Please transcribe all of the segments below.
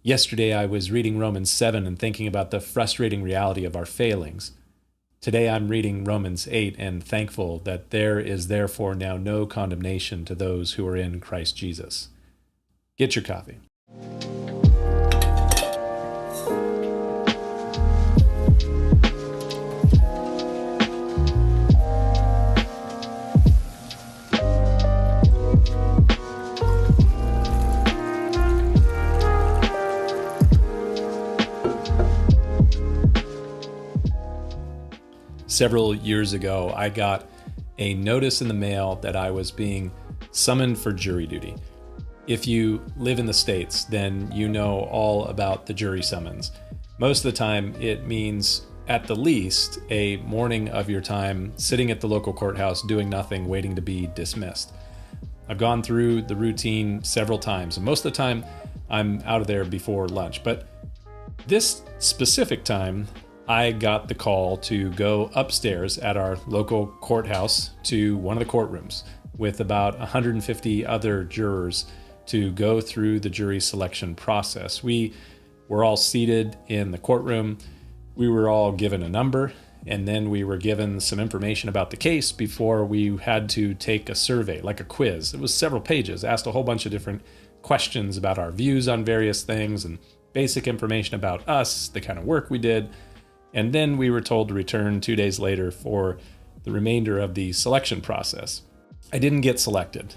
Yesterday I was reading Romans 7 and thinking about the frustrating reality of our failings. Today I'm reading Romans 8 and thankful that there is therefore now no condemnation to those who are in Christ Jesus. Get your coffee. Several years ago, I got a notice in the mail that I was being summoned for jury duty. If you live in the States, then you know all about the jury summons. Most of the time, it means, at the least, a morning of your time sitting at the local courthouse doing nothing, waiting to be dismissed. I've gone through the routine several times, and most of the time, I'm out of there before lunch. But this specific time, I got the call to go upstairs at our local courthouse to one of the courtrooms with about 150 other jurors to go through the jury selection process. We were all seated in the courtroom. We were all given a number, and then we were given some information about the case before we had to take a survey, like a quiz. It was several pages, asked a whole bunch of different questions about our views on various things and basic information about us, the kind of work we did. And then we were told to return 2 days later for the remainder of the selection process. I didn't get selected.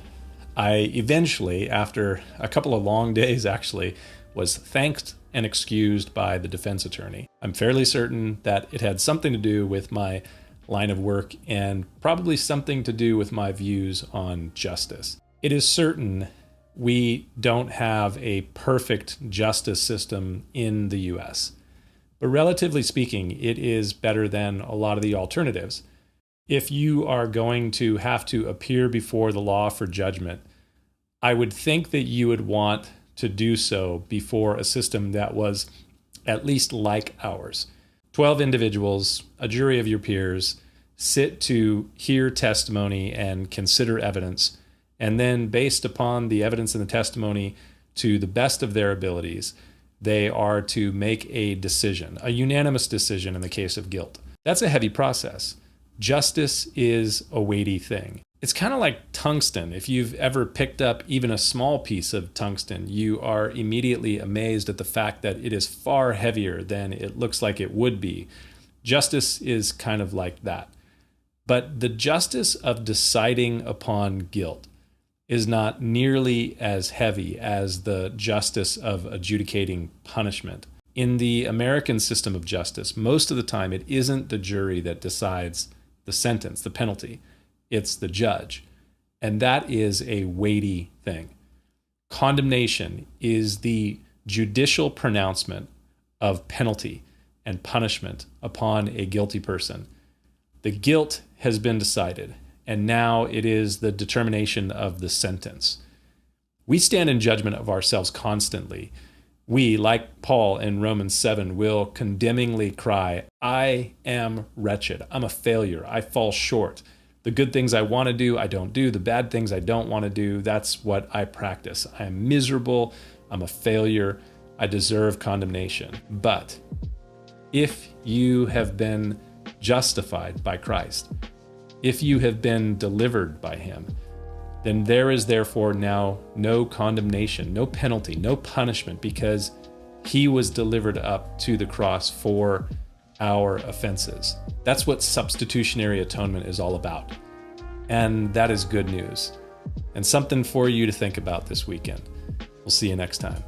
I eventually, after a couple of long days actually, was thanked and excused by the defense attorney. I'm fairly certain that it had something to do with my line of work and probably something to do with my views on justice. It is certain we don't have a perfect justice system in the US. But relatively speaking, it is better than a lot of the alternatives. If you are going to have to appear before the law for judgment, I would think that you would want to do so before a system that was at least like ours. 12 individuals, a jury of your peers, sit to hear testimony and consider evidence, and then based upon the evidence and the testimony to the best of their abilities, they are to make a decision, a unanimous decision in the case of guilt. That's a heavy process. Justice is a weighty thing. It's kind of like tungsten. If you've ever picked up even a small piece of tungsten, you are immediately amazed at the fact that it is far heavier than it looks like it would be. Justice is kind of like that. But the justice of deciding upon guilt is not nearly as heavy as the justice of adjudicating punishment. In the American system of justice, most of the time it isn't the jury that decides the sentence, the penalty. It's the judge. And that is a weighty thing. Condemnation is the judicial pronouncement of penalty and punishment upon a guilty person. The guilt has been decided, and now it is the determination of the sentence. We stand in judgment of ourselves constantly. We, like Paul in Romans 7, will condemningly cry, I am wretched. I'm a failure. I fall short. The good things I want to do, I don't do. The bad things I don't want to do, that's what I practice. I am miserable. I'm a failure. I deserve condemnation. But if you have been justified by Christ, if you have been delivered by him, then there is therefore now no condemnation, no penalty, no punishment, because he was delivered up to the cross for our offenses. That's what substitutionary atonement is all about. And that is good news, and something for you to think about this weekend. We'll see you next time.